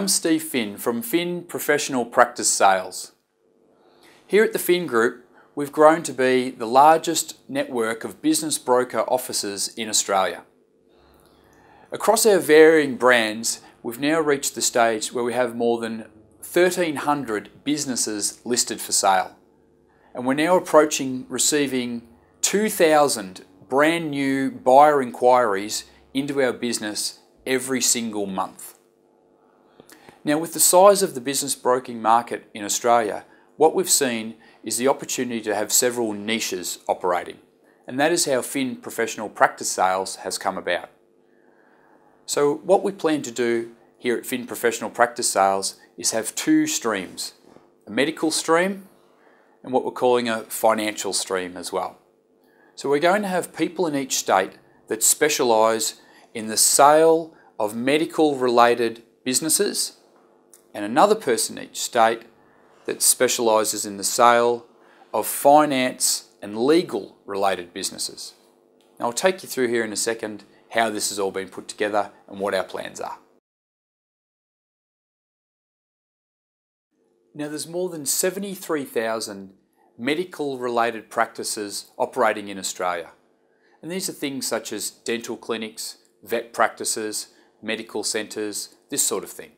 Steve Finn from Finn Professional Practice Sales. Here at the Finn Group, we've grown to be the largest network of business broker offices in Australia. Across our varying brands, we've now reached the stage where we have more than 1,300 businesses listed for sale. And we're now approaching receiving 2,000 brand new buyer inquiries into our business every single month. Now, with the size of the business broking market in Australia, what we've seen is the opportunity to have several niches operating. And that is how Finn Professional Practice Sales has come about. So what we plan to do here at Finn Professional Practice Sales is have two streams, a medical stream and what we're calling a financial stream as well. So we're going to have people in each state that specialise in the sale of medical related businesses and another person in each state that specialises in the sale of finance and legal related businesses. Now I'll take you through here in a second how this has all been put together and what our plans are. Now there's more than 73,000 medical related practices operating in Australia. And these are things such as dental clinics, vet practices, medical centres, this sort of thing.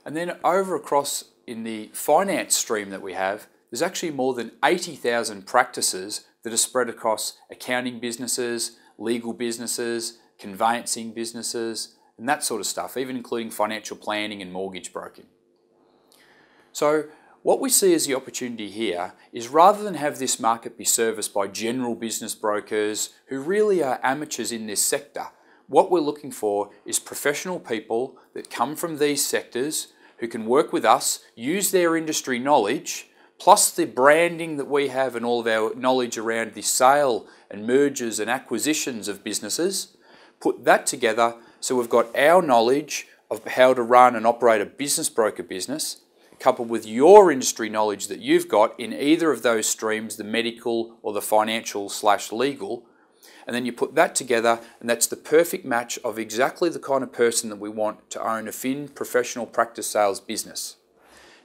And then over across in the finance stream that we have, there's actually more than 80,000 practices that are spread across accounting businesses, legal businesses, conveyancing businesses, and that sort of stuff, even including financial planning and mortgage broking. So what we see as the opportunity here is rather than have this market be serviced by general business brokers who really are amateurs in this sector, what we're looking for is professional people that come from these sectors who can work with us, use their industry knowledge, plus the branding that we have and all of our knowledge around the sale and mergers and acquisitions of businesses, put that together so we've got our knowledge of how to run and operate a business broker business, coupled with your industry knowledge that you've got in either of those streams, the medical or the financial/legal, and then you put that together and that's the perfect match of exactly the kind of person that we want to own a Finn Professional Practice Sales business.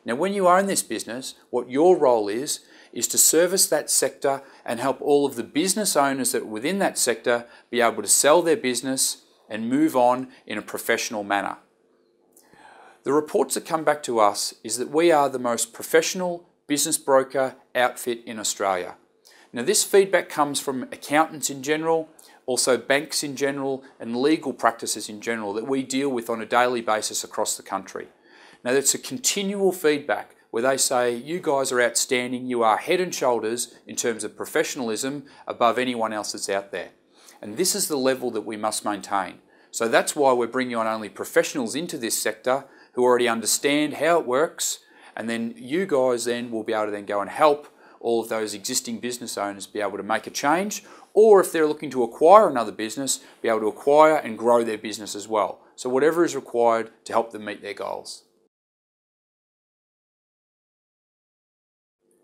Now when you own this business, what your role is to service that sector and help all of the business owners that are within that sector be able to sell their business and move on in a professional manner. The reports that come back to us is that we are the most professional business broker outfit in Australia. Now this feedback comes from accountants in general, also banks in general and legal practices in general that we deal with on a daily basis across the country. Now that's a continual feedback where they say you guys are outstanding, you are head and shoulders in terms of professionalism above anyone else that's out there. And this is the level that we must maintain. So that's why we're bringing on only professionals into this sector who already understand how it works, and then you guys then will be able to then go and help all of those existing business owners be able to make a change, or if they're looking to acquire another business, be able to acquire and grow their business as well. So whatever is required to help them meet their goals.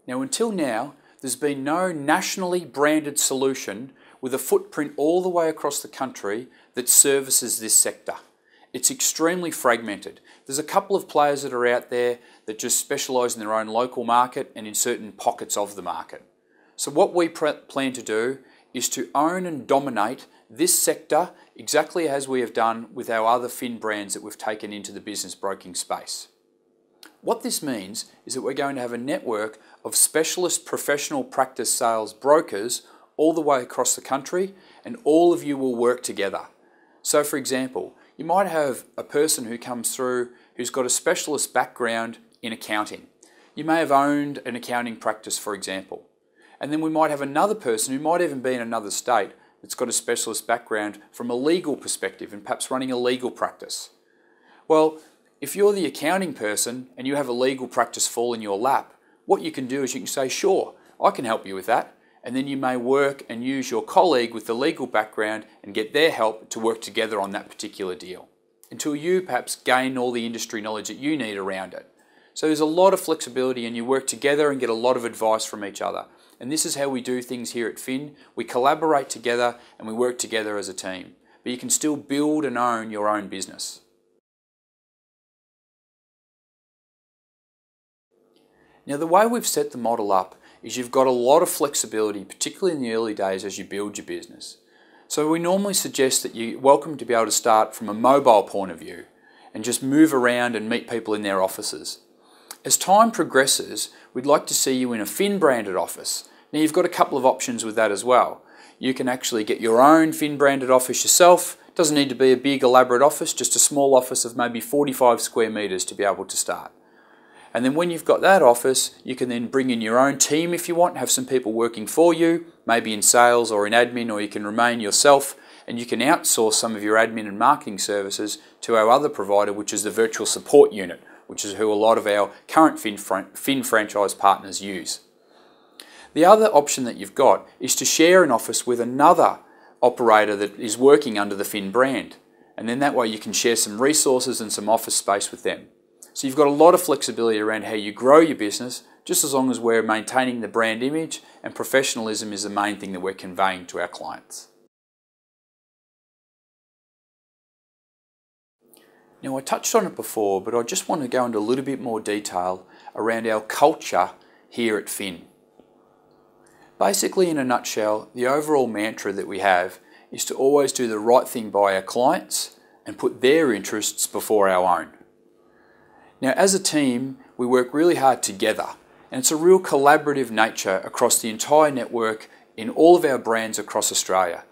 Now until now, there's been no nationally branded solution with a footprint all the way across the country that services this sector. It's extremely fragmented. There's a couple of players that are out there that just specialise in their own local market and in certain pockets of the market. So what we plan to do is to own and dominate this sector exactly as we have done with our other Finn brands that we've taken into the business broking space. What this means is that we're going to have a network of specialist professional practice sales brokers all the way across the country, and all of you will work together. So for example, you might have a person who comes through who's got a specialist background in accounting. You may have owned an accounting practice, for example. And then we might have another person who might even be in another state that's got a specialist background from a legal perspective and perhaps running a legal practice. Well, if you're the accounting person and you have a legal practice fall in your lap, what you can do is you can say, sure, I can help you with that. And then you may work and use your colleague with the legal background and get their help to work together on that particular deal until you perhaps gain all the industry knowledge that you need around it. So there's a lot of flexibility and you work together and get a lot of advice from each other. And this is how we do things here at Finn. We collaborate together and we work together as a team. But you can still build and own your own business. Now, the way we've set the model up is you've got a lot of flexibility, particularly in the early days as you build your business. So we normally suggest that you're welcome to be able to start from a mobile point of view and just move around and meet people in their offices. As time progresses, we'd like to see you in a Fin branded office. Now, you've got a couple of options with that as well. You can actually get your own Fin branded office yourself. It doesn't need to be a big elaborate office, just a small office of maybe 45 square metres to be able to start. And then when you've got that office, you can then bring in your own team if you want, have some people working for you, maybe in sales or in admin, or you can remain yourself and you can outsource some of your admin and marketing services to our other provider, which is the Virtual Support Unit, which is who a lot of our current Fin franchise partners use. The other option that you've got is to share an office with another operator that is working under the Fin brand. And then that way you can share some resources and some office space with them. So you've got a lot of flexibility around how you grow your business, just as long as we're maintaining the brand image and professionalism is the main thing that we're conveying to our clients. Now, I touched on it before, but I just want to go into a little bit more detail around our culture here at Fin. Basically, in a nutshell, the overall mantra that we have is to always do the right thing by our clients and put their interests before our own. Now, as a team, we work really hard together, and it's a real collaborative nature across the entire network in all of our brands across Australia.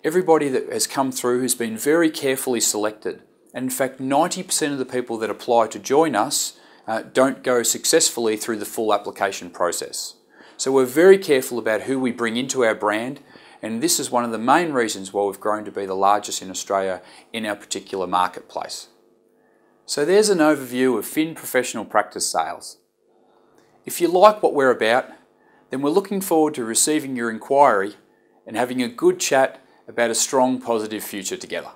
Everybody that has come through has been very carefully selected, and in fact 90% of the people that apply to join us don't go successfully through the full application process. So we're very careful about who we bring into our brand, and this is one of the main reasons why we've grown to be the largest in Australia in our particular marketplace. So there's an overview of Fin Professional Practice Sales. If you like what we're about, then we're looking forward to receiving your inquiry and having a good chat about a strong, positive future together.